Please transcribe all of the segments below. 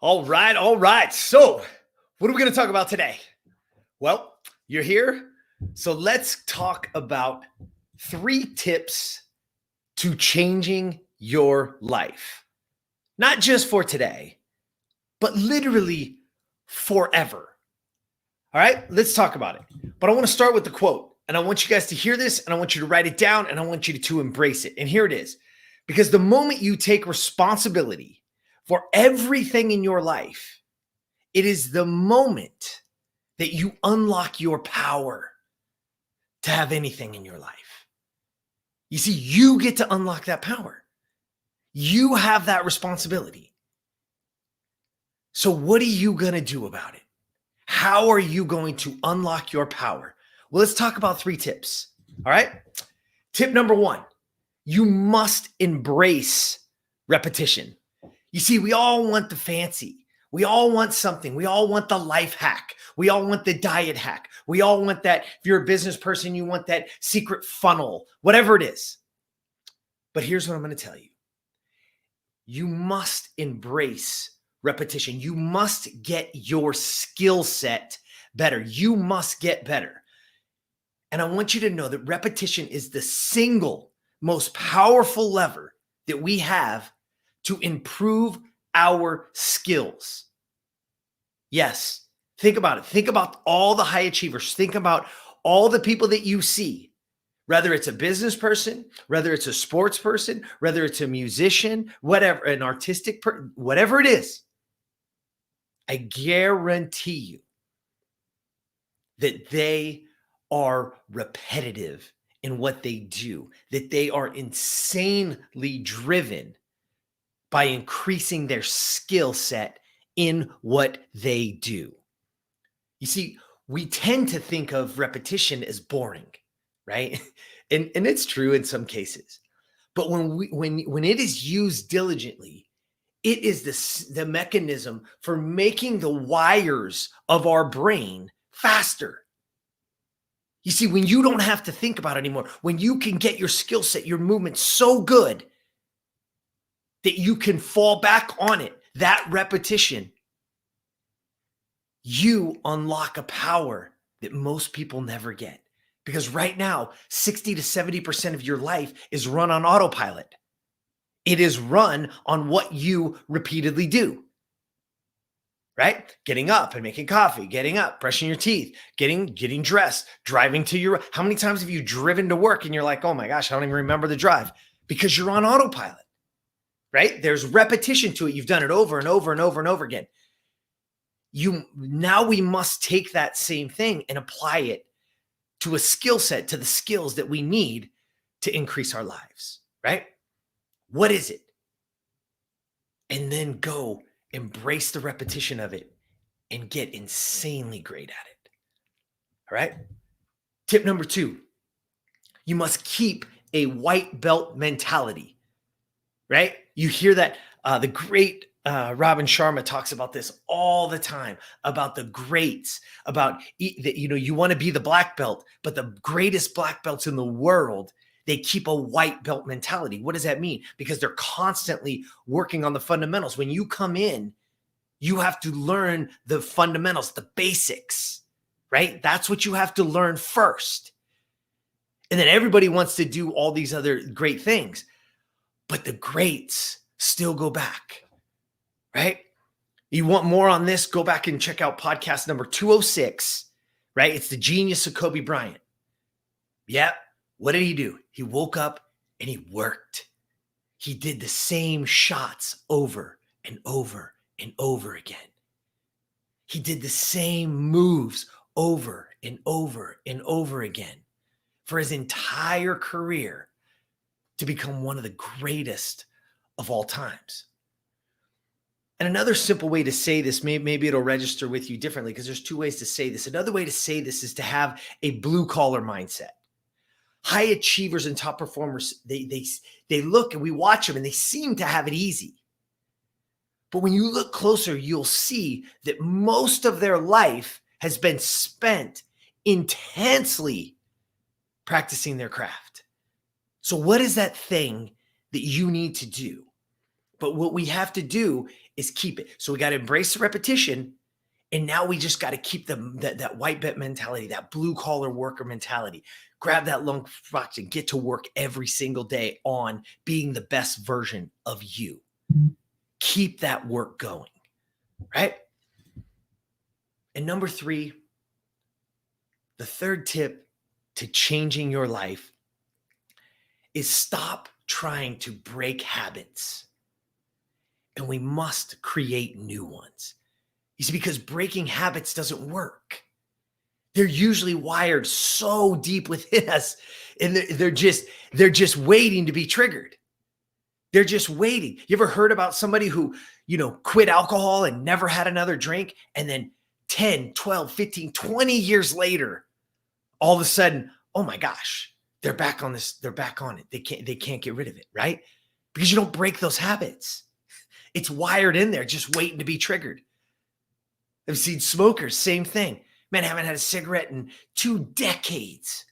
All right, all right. So, what are we going to talk about today? Well, you're here. So, let's talk about 3 tips to changing your life. Not just for today, but literally forever. All right, let's talk about it. But I want to start with the quote, and I want you guys to hear this, and I want you to write it down, and I want you to embrace it. And here it is. Because the moment you take responsibility for everything in your life, it is the moment that you unlock your power to have anything in your life. You see, you get to unlock that power. You have that responsibility. So what are you going to do about it? How are you going to unlock your power? Well, let's talk about 3 tips. All right. Tip number 1, you must embrace repetition. You see, we all want the fancy. We all want something. We all want the life hack. We all want the diet hack. We all want that. If you're a business person, you want that secret funnel, whatever it is. But here's what I'm going to tell you. You must embrace repetition. You must get your skill set better. You must get better. And I want you to know that repetition is the single most powerful lever that we have to improve our skills. Yes, think about it. Think about all the high achievers. Think about all the people that you see, whether it's a business person, whether it's a sports person, whether it's a musician, whatever, an artistic person, whatever it is. I guarantee you that they are repetitive in what they do, that they are insanely driven by increasing their skill set in what they do. You see, we tend to think of repetition as boring, right? And it's true in some cases. But when it is used diligently, it is the mechanism for making the wires of our brain faster. You see, when you don't have to think about it anymore, when you can get your skill set, your movement so good that you can fall back on it, that repetition, you unlock a power that most people never get. Because right now, 60 to 70% of your life is run on autopilot. It is run on what you repeatedly do, right? Getting up and making coffee, getting up, brushing your teeth, getting dressed, driving to your, how many times have you driven to work and you're like, oh my gosh, I don't even remember the drive? Because you're on autopilot, right? There's repetition to it. You've done it over and over and over and over again. Now we must take that same thing and apply it to a skill set, to the skills that we need to increase our lives, right? What is it? And then go embrace the repetition of it and get insanely great at it. All right. Tip number 2, you must keep a white belt mentality, right? You hear that the great 𝗵𝗶𝗁 𝗫𝗫 talks about this all the time, about the greats, about that, you want to be the black belt, but the greatest black belts in the world, they keep a white belt mentality. What does that mean? Because they're constantly working on the fundamentals. When you come in, you have to learn the fundamentals, the basics, right? That's what you have to learn first. And then everybody wants to do all these other great things, but the greats still go back, right? You want more on this? Go back and check out podcast number 206, right? It's the Genius of Kobe Bryant. Yep. What did he do? He woke up and he worked. He did the same shots over and over and over again. He did the same moves over and over and over again for his entire career to become one of the greatest of all times. And another simple way to say this, maybe it'll register with you differently because there's 2 ways to say this. Another way to say this is to have a blue collar mindset. High achievers and top performers, they look and we watch them and they seem to have it easy. But when you look closer, you'll see that most of their life has been spent intensely practicing their craft. So what is that thing that you need to do? But what we have to do is keep it. So we got to embrace the repetition. And now we just got to keep that white belt mentality, that blue collar worker mentality. Grab that lunchbox and get to work every single day on being the best version of you. Keep that work going, right? And number 3, the third tip to changing your life is stop trying to break habits. And we must create new ones. You see, because breaking habits doesn't work. They're usually wired so deep within us, and they're just waiting to be triggered. They're just waiting. You ever heard about somebody who, quit alcohol and never had another drink, and then 10, 12, 15, 20 years later, all of a sudden, oh my gosh, they're back on this, they're back on it. They can't get rid of it, right? Because you don't break those habits. It's wired in there, just waiting to be triggered. I've seen smokers, same thing. Man, I haven't had a cigarette in 2 decades.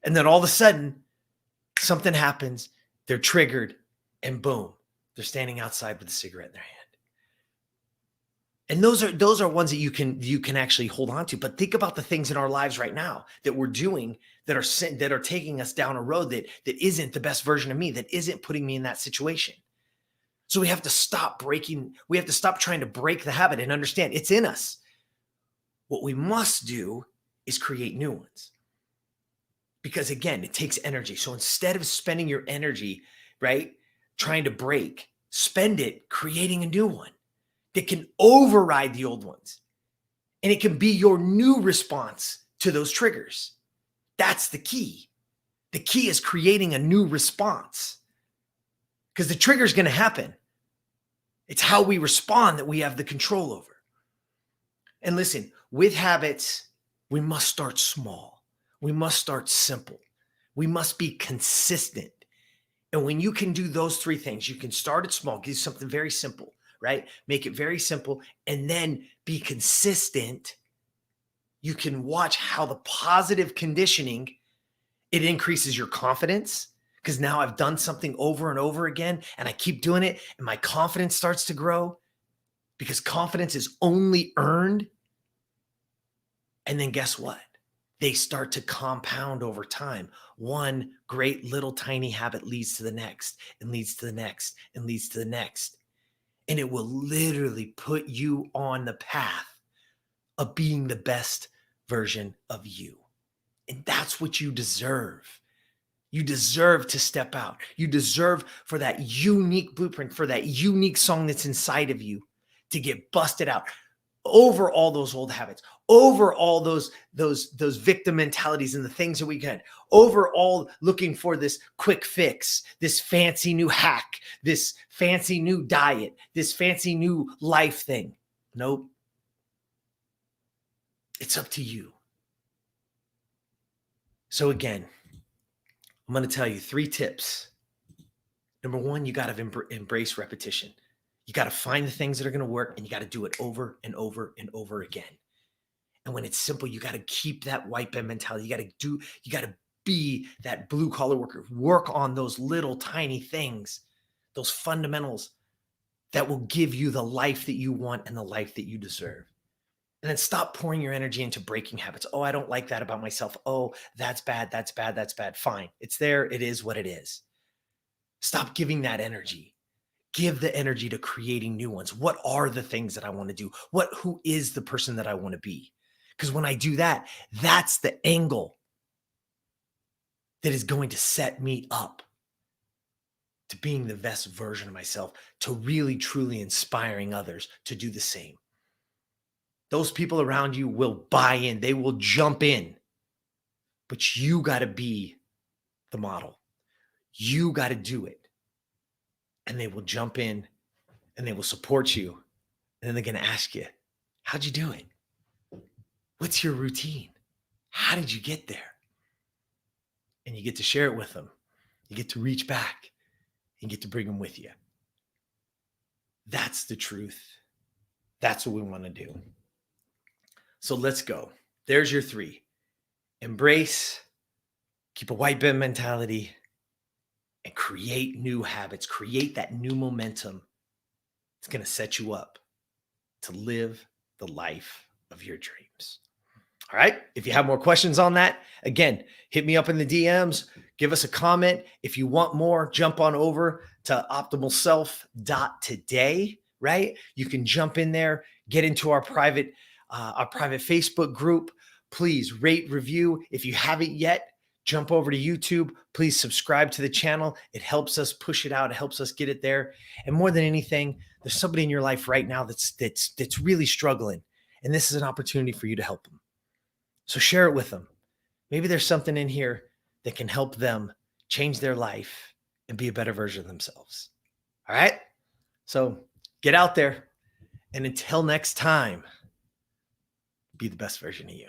And then all of a sudden, something happens, they're triggered, and boom, they're standing outside with a cigarette in their hand. And those are ones that you can actually hold on to. But think about the things in our lives right now that we're doing that are taking us down a road that isn't the best version of me, that isn't putting me in that situation. So we have to stop trying to break the habit and understand it's in us. What we must do is create new ones. Because again, it takes energy. So instead of spending your energy, right, trying to break, spend it creating a new one that can override the old ones. And it can be your new response to those triggers. That's the key. The key is creating a new response. Because the trigger is going to happen. It's how we respond that we have the control over. And listen, with habits, we must start small. We must start simple. We must be consistent. And when you can do those 3 things, you can start it small, give something very simple, right? Make it very simple, and then be consistent. You can watch how the positive conditioning, it increases your confidence. Because now I've done something over and over again, and I keep doing it, and my confidence starts to grow, because confidence is only earned. And then guess what? They start to compound over time. One great little tiny habit leads to the next, and leads to the next, and leads to the next. And it will literally put you on the path of being the best version of you. And that's what you deserve. You deserve to step out. You deserve for that unique blueprint, for that unique song that's inside of you to get busted out over all those old habits, over all those victim mentalities and the things that we get, over all looking for this quick fix, this fancy new hack, this fancy new diet, this fancy new life thing. Nope. It's up to you. So again, I'm going to tell you 3 tips. Number 1, you got to embrace repetition. You got to find the things that are going to work, and you got to do it over and over and over again. And when it's simple, you got to keep that white belt mentality. You got to be that blue collar worker. Work on those little tiny things, those fundamentals that will give you the life that you want and the life that you deserve. And then stop pouring your energy into breaking habits. Oh, I don't like that about myself. Oh, that's bad. That's bad. That's bad. Fine. It's there. It is what it is. Stop giving that energy. Give the energy to creating new ones. What are the things that I want to do? Who is the person that I want to be? Because when I do that, that's the angle that is going to set me up to being the best version of myself, to really, truly inspiring others to do the same. Those people around you will buy in. They will jump in. But you got to be the model. You got to do it. And they will jump in and they will support you. And then they're going to ask you, how'd you do it? What's your routine? How did you get there? And you get to share it with them. You get to reach back and get to bring them with you. That's the truth. That's what we want to do. So let's go. There's your 3. Embrace, keep a white belt mentality, and create new habits, create that new momentum. It's going to set you up to live the life of your dreams. All right. If you have more questions on that, again, hit me up in the DMs, give us a comment. If you want more, jump on over to optimalself.today, right? You can jump in there, get into our private Facebook group. Please rate, review. If you haven't yet, jump over to YouTube. Please subscribe to the channel. It helps us push it out. It helps us get it there. And more than anything, there's somebody in your life right now that's really struggling. And this is an opportunity for you to help them. So share it with them. Maybe there's something in here that can help them change their life and be a better version of themselves. All right? So get out there. And until next time, be the best version of you.